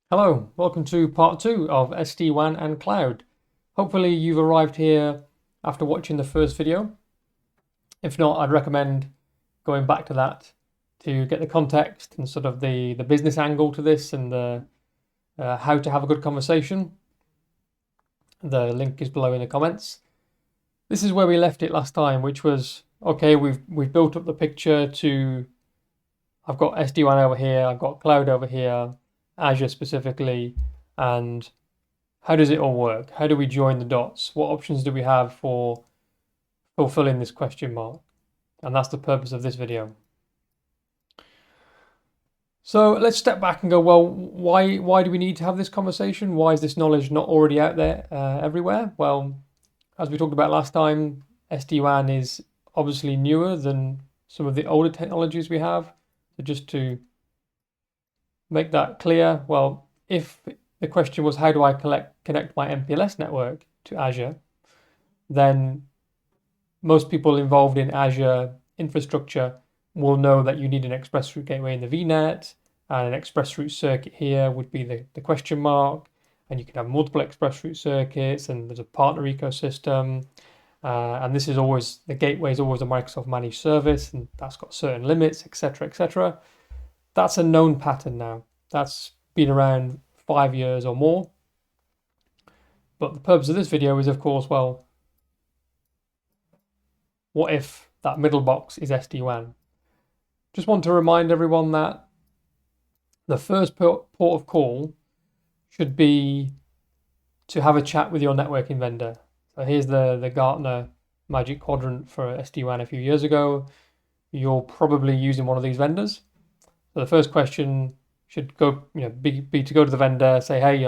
Hello, welcome to part 2 of SD-WAN and Cloud. Hopefully you've arrived here after watching the first video. If not, I'd recommend going back to that to get the context and sort of the business angle to this and the how to have a good conversation. The link is below in the comments. This is where we left it last time, which was, okay, we've built up the picture to, I've got SD-WAN over here, I've got Cloud over here, Azure specifically, and how does it all work? How do we join the dots? What options do we have for fulfilling this question mark? And that's the purpose of this video. So let's step back and go, well, why do we need to have this conversation? Why is this knowledge not already out there everywhere? Well, as we talked about last time, SD-WAN is obviously newer than some of the older technologies we have. So just to make that clear, well, if the question was how do I connect my MPLS network to Azure, then most people involved in Azure infrastructure will know that you need an express route gateway in the VNet, and an express route circuit here would be the question mark, and you can have multiple express route circuits, and there's a partner ecosystem, and this is always, the gateway is always a Microsoft managed service, and that's got certain limits, etc., etc. That's a known pattern now. That's been around 5 years or more. But the purpose of this video is, of course, well, what if that middle box is SD-WAN? Just want to remind everyone that the first port of call should be to have a chat with your networking vendor. So here's the Gartner Magic Quadrant for SD-WAN a few years ago. You're probably using one of these vendors. So the first question should go, be to go to the vendor, say, hey,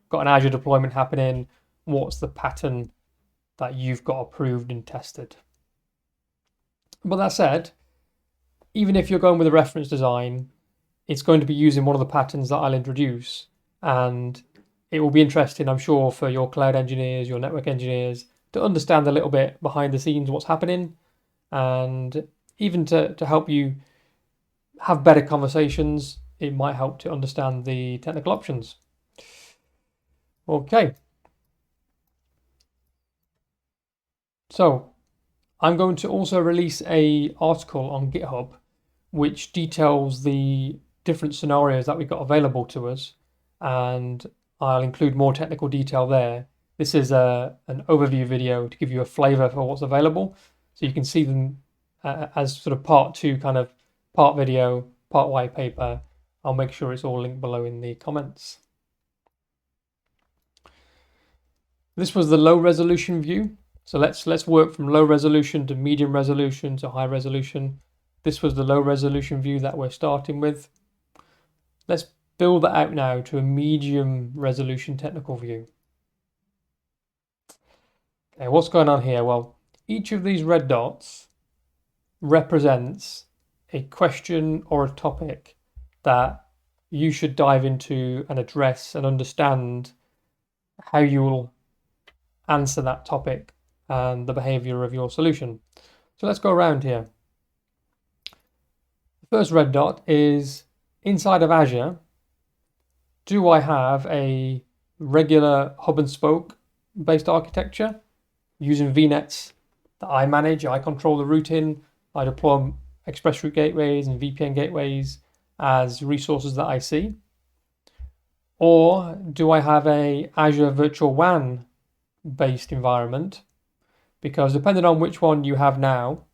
got an Azure deployment happening. What's the pattern that you've got approved and tested? But that said, even if you're going with a reference design, it's going to be using one of the patterns that I'll introduce. And it will be interesting, I'm sure, for your cloud engineers, your network engineers, to understand a little bit behind the scenes what's happening, and even to help you have better conversations. It might help to understand the technical options. Okay. So I'm going to also release an article on GitHub which details the different scenarios that we've got available to us, and I'll include more technical detail there. This is an overview video to give you a flavor for what's available, so you can see them as sort of part 2, kind of part video, part white paper. I'll make sure it's all linked below in the comments. This was the low resolution view. So let's work from low resolution to medium resolution to high resolution. This was the low resolution view that we're starting with. Let's build that out now to a medium resolution technical view. Okay, what's going on here? Well, each of these red dots represents a question or a topic that you should dive into and address and understand how you will answer that topic and the behavior of your solution. So let's go around here. The first red dot is inside of Azure. Do I have a regular hub and spoke based architecture using VNets that I manage? I control the routing. I deploy express route gateways and VPN gateways as resources that I see. Or do I have a Azure Virtual WAN based environment? Because depending on which one you have now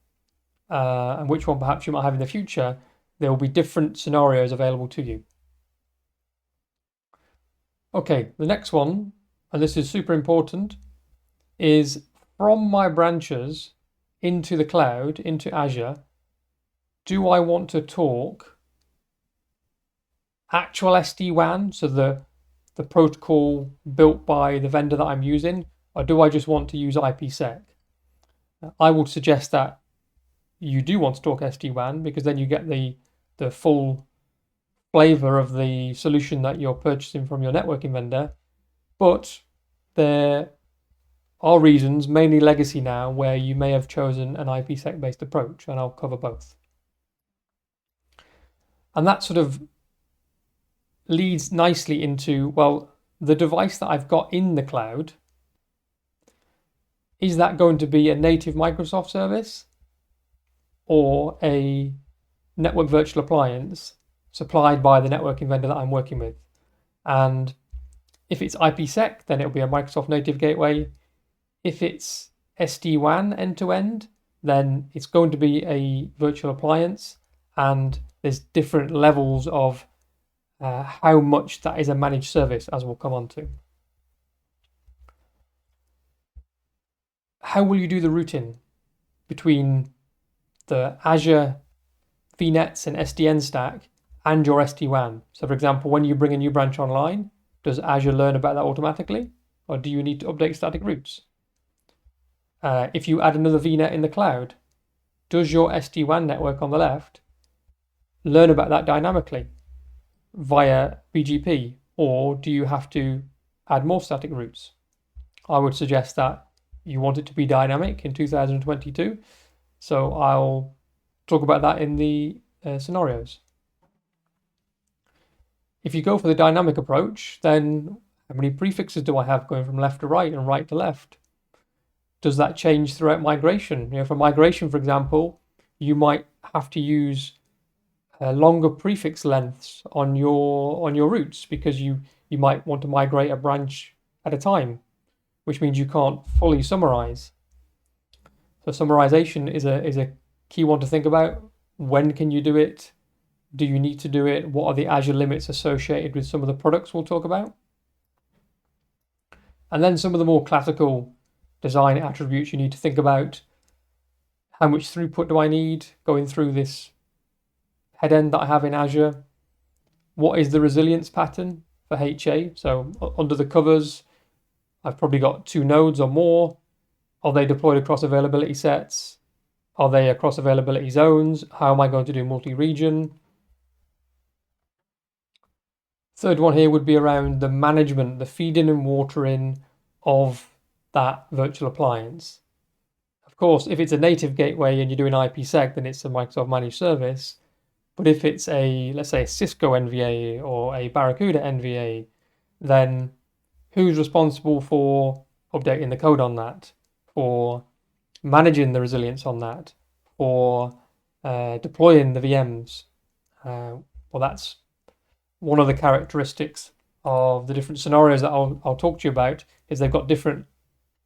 and which one perhaps you might have in the future, there will be different scenarios available to you. Okay, the next one, and this is super important, is from my branches into the cloud, into Azure, do I want to talk actual SD-WAN, so the protocol built by the vendor that I'm using, or do I just want to use IPsec? I would suggest that you do want to talk SD-WAN, because then you get the full flavor of the solution that you're purchasing from your networking vendor. But there are reasons, mainly legacy now, where you may have chosen an IPsec based approach, and I'll cover both. And that sort of leads nicely into, well, the device that I've got in the cloud, is that going to be a native Microsoft service or a network virtual appliance supplied by the networking vendor that I'm working with? And if it's IPsec, then it'll be a Microsoft native gateway. If it's SD-WAN end-to-end, then it's going to be a virtual appliance, and there's different levels of how much that is a managed service, as we'll come on to. How will you do the routing between the Azure VNets and SDN stack and your SD-WAN? So for example, when you bring a new branch online, does Azure learn about that automatically, or do you need to update static routes? If you add another VNet in the cloud, does your SD-WAN network on the left learn about that dynamically via BGP, or do you have to add more static routes? I would suggest that you want it to be dynamic in 2022. So I'll talk about that in the scenarios. If you go for the dynamic approach, then how many prefixes do I have going from left to right and right to left? Does that change throughout migration? For migration, for example, you might have to use longer prefix lengths on your routes because you might want to migrate a branch at a time, which means you can't fully summarize. So summarization is a key one to think about. When can you do it? Do you need to do it? What are the Azure limits associated with some of the products we'll talk about? And then some of the more classical design attributes you need to think about. How much throughput do I need going through this head end that I have in Azure? What is the resilience pattern for HA? So under the covers, I've probably got 2 nodes or more. Are they deployed across availability sets? Are they across availability zones? How am I going to do multi-region? Third one here would be around the management, the feed-in and water-in of that virtual appliance. Of course, if it's a native gateway and you're doing IPsec, then it's a Microsoft managed service. But if it's let's say a Cisco NVA or a Barracuda NVA, then who's responsible for updating the code on that, for managing the resilience on that, for deploying the VMs? Well, that's one of the characteristics of the different scenarios that I'll talk to you about, is they've got different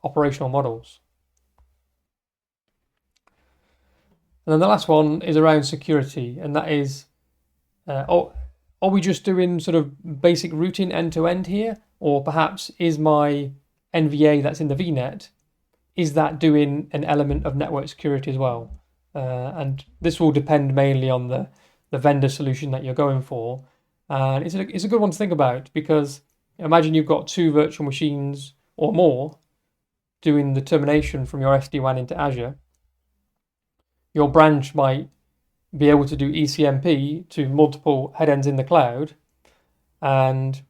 operational models. And then the last one is around security, and that is, are we just doing sort of basic routing end-to-end here? Or perhaps is my NVA that's in the VNet, is that doing an element of network security as well? And this will depend mainly on the vendor solution that you're going for. And it's a good one to think about, because imagine you've got 2 virtual machines or more doing the termination from your SD-WAN into Azure. Your branch might be able to do ECMP to multiple head ends in the cloud. And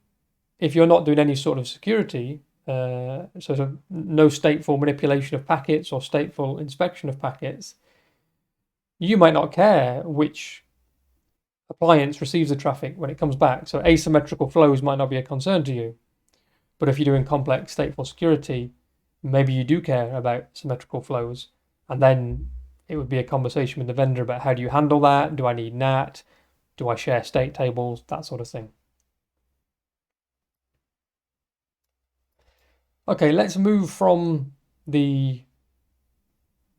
if you're not doing any sort of security, sort of no stateful manipulation of packets or stateful inspection of packets, you might not care which appliance receives the traffic when it comes back. So asymmetrical flows might not be a concern to you. But if you're doing complex stateful security, maybe you do care about symmetrical flows. And then it would be a conversation with the vendor about how do you handle that? Do I need NAT? Do I share state tables? That sort of thing. Okay, let's move from the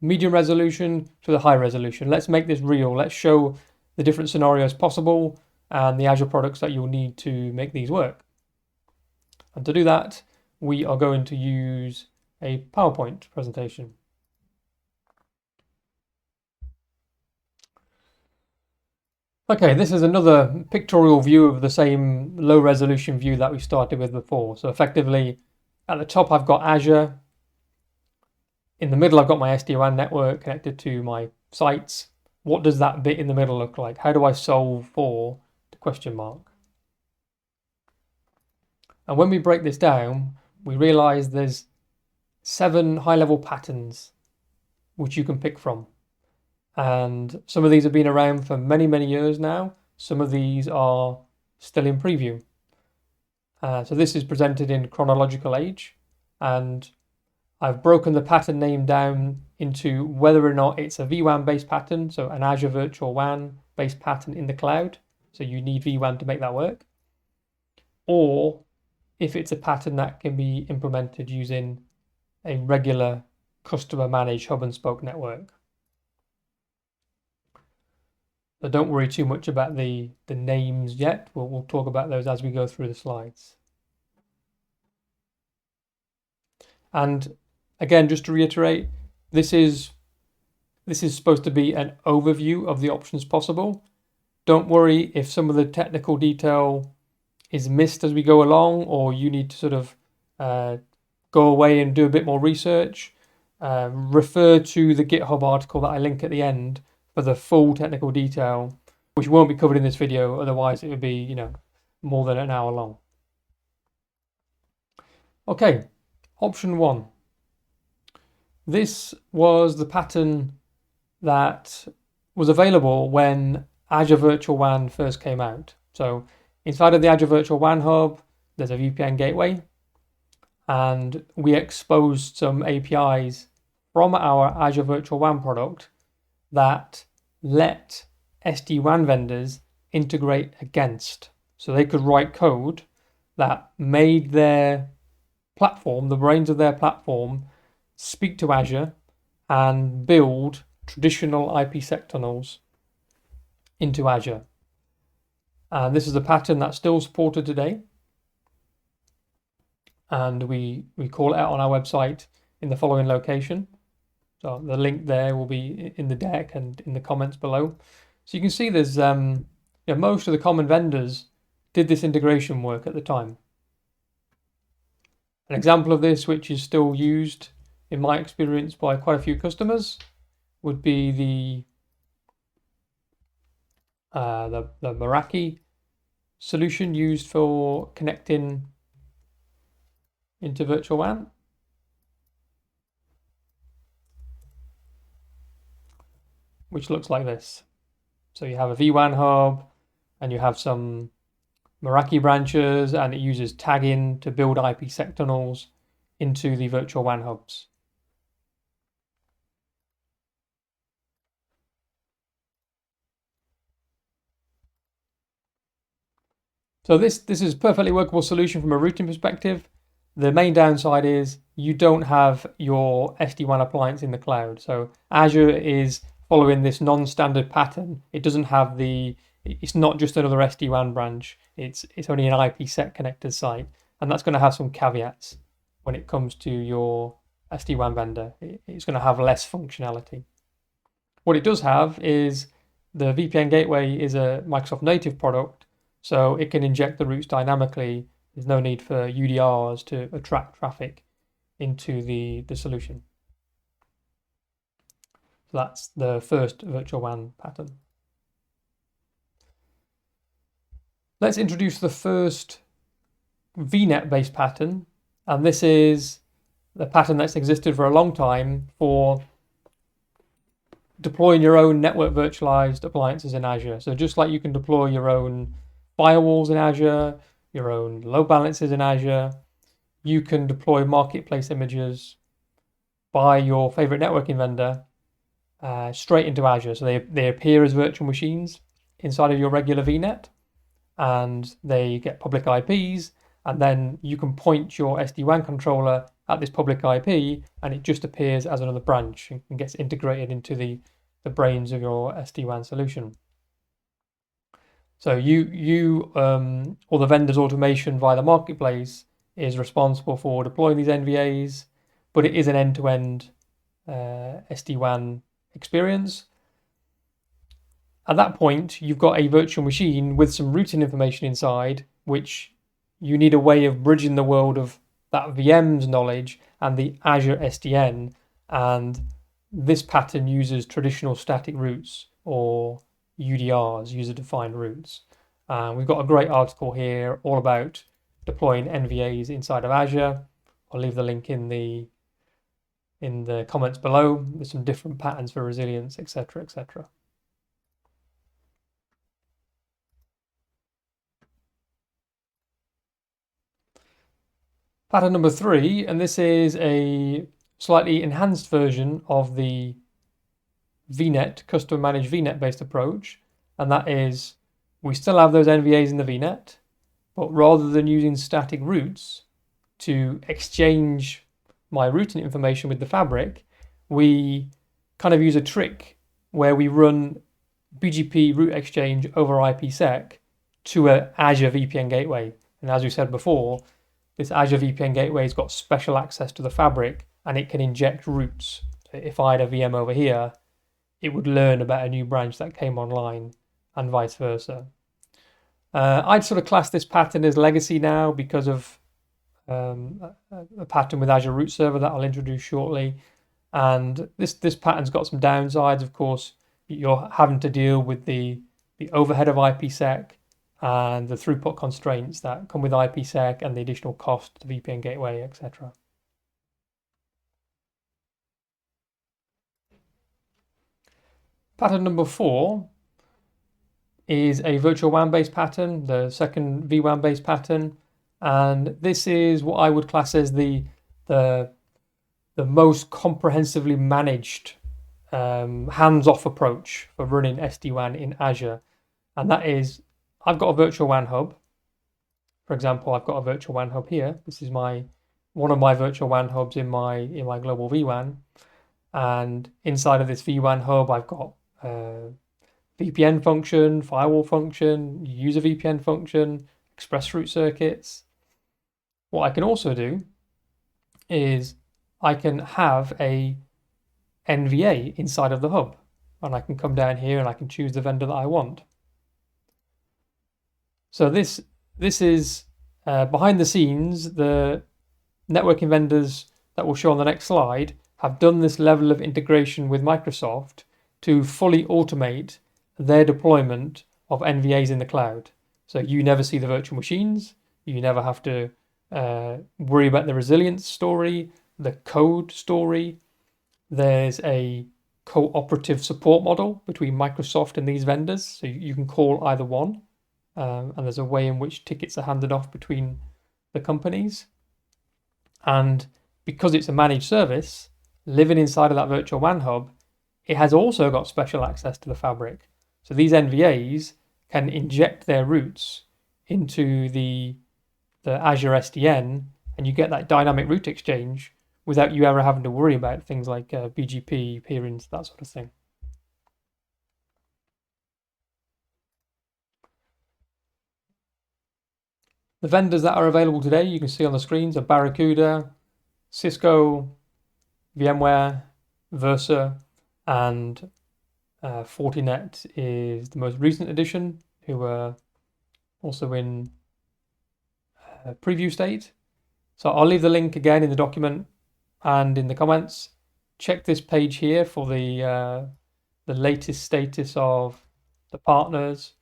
medium resolution to the high resolution. Let's make this real. Let's show the different scenarios possible and the Azure products that you'll need to make these work. And to do that, we are going to use a PowerPoint presentation. Okay, this is another pictorial view of the same low resolution view that we started with before. So effectively, at the top, I've got Azure. In the middle, I've got my SD-WAN network connected to my sites. What does that bit in the middle look like? How do I solve for the question mark? And when we break this down, we realize there's 7 high-level patterns which you can pick from. And some of these have been around for many, many years now. Some of these are still in preview. So this is presented in chronological age, and I've broken the pattern name down into whether or not it's a vWAN based pattern, so an Azure Virtual WAN based pattern in the cloud, so you need vWAN to make that work, or if it's a pattern that can be implemented using a regular customer managed hub and spoke network. So don't worry too much about the names yet. We'll talk about those as we go through the slides. And again, just to reiterate, this is supposed to be an overview of the options possible. Don't worry if some of the technical detail is missed as we go along, or you need to sort of go away and do a bit more research. Refer to the GitHub article that I link at the end for the full technical detail, which won't be covered in this video. Otherwise, it would be, more than an hour long. Okay, option 1. This was the pattern that was available when Azure Virtual WAN first came out. So inside of the Azure Virtual WAN Hub, there's a VPN gateway, and we exposed some APIs from our Azure Virtual WAN product that let SD-WAN vendors integrate against. So they could write code that made their platform, the brains of their platform, speak to Azure and build traditional IPsec tunnels into Azure. And this is a pattern that's still supported today. And we call it out on our website in the following location. So the link there will be in the deck and in the comments below. So you can see there's most of the common vendors did this integration work at the time. An example of this, which is still used in my experience by quite a few customers, would be the Meraki solution used for connecting into virtual WAN. Which looks like this. So you have a vWAN hub and you have some Meraki branches, and it uses tagging to build IPsec tunnels into the virtual WAN hubs. So this is a perfectly workable solution from a routing perspective. The main downside is you don't have your SD-WAN appliance in the cloud. So Azure is following this non-standard pattern. It doesn't have it's not just another SD-WAN branch. It's only an IPsec connected site. And that's going to have some caveats when it comes to your SD-WAN vendor. It's going to have less functionality. What it does have is the VPN Gateway is a Microsoft native product, so it can inject the routes dynamically. There's no need for UDRs to attract traffic into the solution. So that's the first virtual WAN pattern. Let's introduce the first VNet based pattern, and this is the pattern that's existed for a long time for deploying your own network virtualized appliances in Azure. So just like you can deploy your own firewalls in Azure, your own load balancers in Azure, you can deploy marketplace images by your favorite networking vendor straight into Azure. So they appear as virtual machines inside of your regular VNet, and they get public IPs, and then you can point your SD-WAN controller at this public IP, and it just appears as another branch and gets integrated into the brains of your SD-WAN solution. So you or the vendor's automation via the marketplace is responsible for deploying these NVAs, but it is an end-to-end SD-WAN experience. At that point, you've got a virtual machine with some routing information inside, which you need a way of bridging the world of that VM's knowledge and the Azure SDN. And this pattern uses traditional static routes or UDRs, user-defined routes. We've got a great article here all about deploying NVAs inside of Azure. I'll leave the link in the comments below. There's some different patterns for resilience, etc., etc. Pattern number 3, and this is a slightly enhanced version of the VNet, customer managed VNet based approach, and that is we still have those NVAs in the VNet, but rather than using static routes to exchange my routing information with the fabric, we kind of use a trick where we run BGP route exchange over IPsec to an Azure VPN gateway. And as we said before, this Azure VPN gateway has got special access to the fabric and it can inject routes. So if I had a VM over here, it would learn about a new branch that came online and vice versa. I'd sort of class this pattern as legacy now because of a pattern with Azure Root Server that I'll introduce shortly. And this pattern's got some downsides. Of course, you're having to deal with the overhead of IPsec and the throughput constraints that come with IPsec and the additional cost to VPN gateway, etc. Pattern number 4 is a virtual WAN based pattern, the second vWAN based pattern, and this is what I would class as the most comprehensively managed hands-off approach for running SD-WAN in Azure, and that is I've got a virtual WAN hub. For example, I've got a virtual WAN hub here. This is one of my virtual WAN hubs in my global vWAN, and inside of this vWAN hub, I've got VPN function, firewall function, user VPN function, express route circuits. What I can also do is I can have a NVA inside of the hub, and I can come down here and I can choose the vendor that I want. So this is behind the scenes. The networking vendors that we'll show on the next slide have done this level of integration with Microsoft to fully automate their deployment of NVAs in the cloud. So you never see the virtual machines, you never have to worry about the resilience story, the code story. There's a cooperative support model between Microsoft and these vendors, so you can call either one, and there's a way in which tickets are handed off between the companies. And because it's a managed service, living inside of that virtual WAN hub, it has also got special access to the fabric. So these NVAs can inject their routes into the Azure SDN, and you get that dynamic route exchange without you ever having to worry about things like BGP, peerings, that sort of thing. The vendors that are available today, you can see on the screens, are Barracuda, Cisco, VMware, Versa, and Fortinet is the most recent addition, who are also in preview state. So I'll leave the link again in the document and in the comments. Check this page here for the latest status of the partners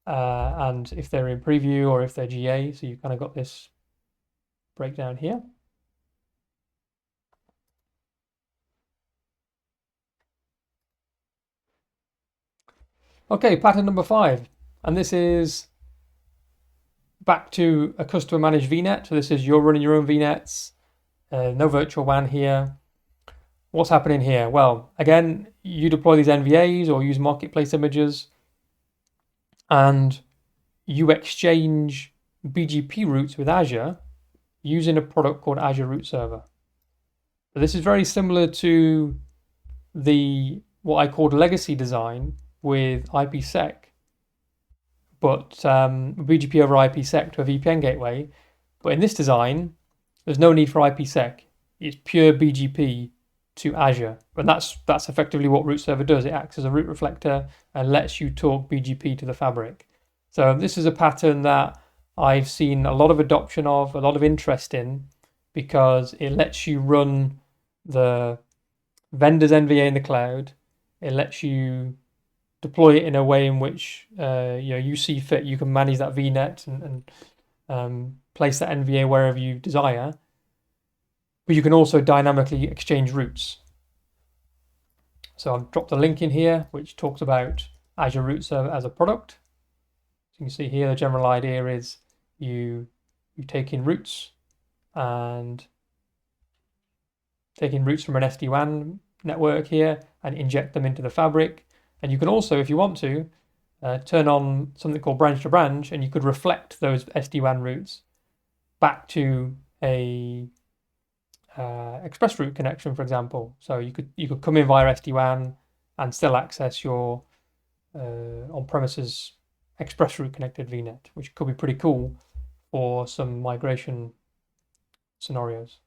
and if they're in preview or if they're GA. So you've kind of got this breakdown here. Okay, pattern number 5, and this is back to a customer managed VNet. So this is you're running your own VNets, no virtual WAN here. What's happening here? Well, again, you deploy these NVAs or use marketplace images, and you exchange BGP routes with Azure using a product called Azure Root Server. So this is very similar to what I called legacy design with IPsec, but BGP-over-IPsec to a VPN gateway. But in this design, there's no need for IPsec. It's pure BGP to Azure, and that's effectively what Root Server does. It acts as a route reflector and lets you talk BGP to the fabric. So this is a pattern that I've seen a lot of adoption of, a lot of interest in, because it lets you run the vendor's NVA in the cloud. It lets you deploy it in a way in which you see fit. You can manage that VNet and place that NVA wherever you desire. But you can also dynamically exchange routes. So I've dropped a link in here which talks about Azure Root Server as a product. So you can see here the general idea is you take in routes and taking routes from an SD-WAN network here and inject them into the fabric. And you can also, if you want to, turn on something called branch to branch, and you could reflect those SD-WAN routes back to a express route connection, for example. So you could come in via SD-WAN and still access your on-premises express route connected VNet, which could be pretty cool for some migration scenarios.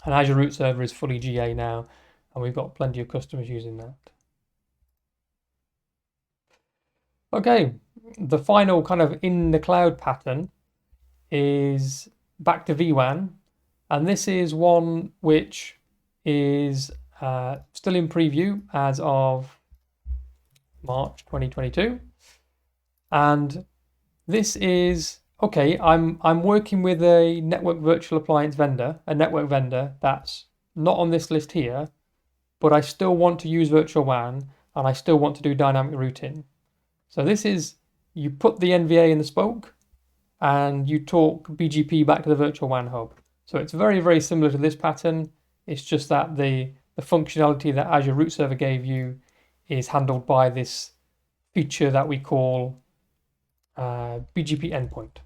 And Azure Root Server is fully GA now, and we've got plenty of customers using that. Okay, the final kind of in the cloud pattern is back to vWAN, and this is one which is still in preview as of March 2022. And this is, okay, I'm working with a network virtual appliance vendor, a network vendor that's not on this list here, but I still want to use virtual WAN and I still want to do dynamic routing. So this is, you put the NVA in the spoke and you talk BGP back to the virtual WAN hub. So it's very, very similar to this pattern. It's just that the functionality that Azure Root Server gave you is handled by this feature that we call BGP Endpoint.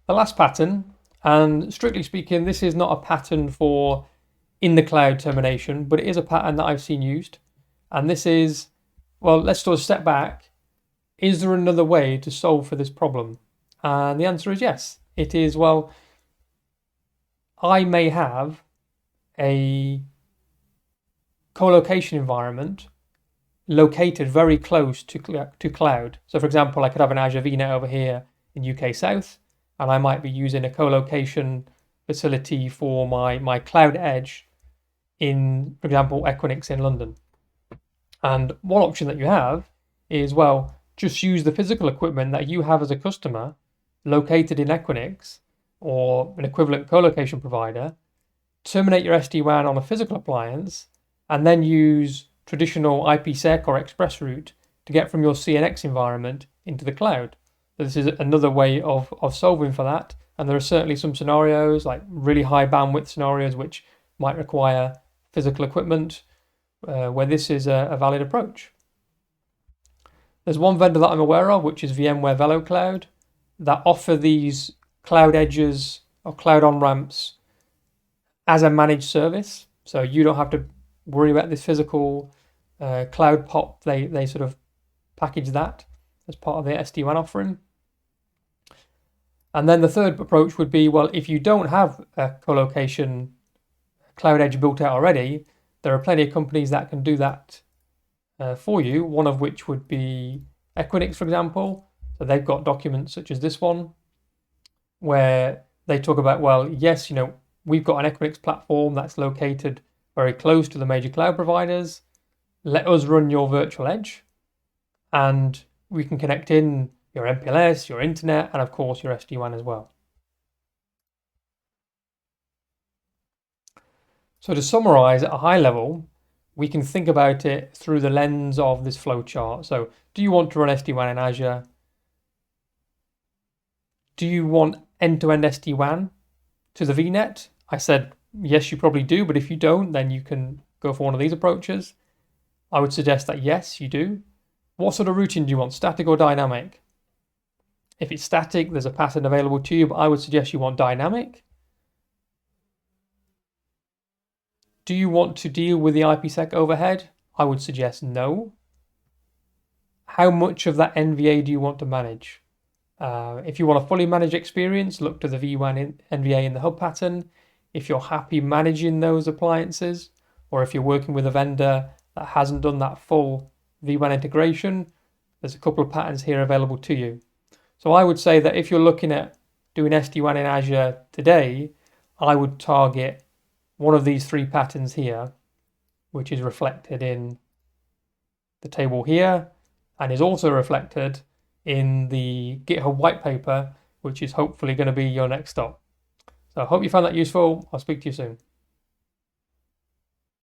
The last pattern, and strictly speaking, this is not a pattern for in the cloud termination, but it is a pattern that I've seen used. And this is, well, let's sort of step back. Is there another way to solve for this problem? And the answer is yes. It is, well, I may have a colocation environment located very close to cloud. So for example, I could have an Azure VNet over here in UK South, and I might be using a colocation facility for my cloud edge in, for example, Equinix in London. And one option that you have is, well, just use the physical equipment that you have as a customer located in Equinix or an equivalent colocation provider, terminate your SD-WAN on a physical appliance, and then use traditional IPsec or express route to get from your CNX environment into the cloud. So this is another way of solving for that. And there are certainly some scenarios, like really high bandwidth scenarios, which might require physical equipment, where this is a valid approach. There's one vendor that I'm aware of, which is VMware VeloCloud, that offer these cloud edges or cloud on-ramps as a managed service. So you don't have to worry about this physical cloud POP. They sort of package that as part of their SD-WAN offering. And then the third approach would be, well, if you don't have a colocation cloud edge built out already, there are plenty of companies that can do that for you, one of which would be Equinix, for example. So they've got documents such as this one, where they talk about, well, yes, we've got an Equinix platform that's located very close to the major cloud providers. Let us run your virtual edge, and we can connect in your MPLS, your internet, and of course your SD-WAN as well. So to summarize at a high level, we can think about it through the lens of this flowchart. So do you want to run SD-WAN in Azure? Do you want end-to-end SD-WAN to the VNet? I said, yes, you probably do, but if you don't, then you can go for one of these approaches. I would suggest that yes, you do. What sort of routing do you want, static or dynamic? If it's static, there's a pattern available to you, but I would suggest you want dynamic. Do you want to deal with the IPsec overhead? I would suggest no. How much of that NVA do you want to manage? If you want a fully managed experience, look to the vWAN NVA in the hub pattern. If you're happy managing those appliances, or if you're working with a vendor that hasn't done that full vWAN integration, there's a couple of patterns here available to you. So I would say that if you're looking at doing SD-WAN in Azure today, I would target one of these three patterns here, which is reflected in the table here and is also reflected in the GitHub white paper, which is hopefully going to be your next stop. So I hope you found that useful. I'll speak to you soon.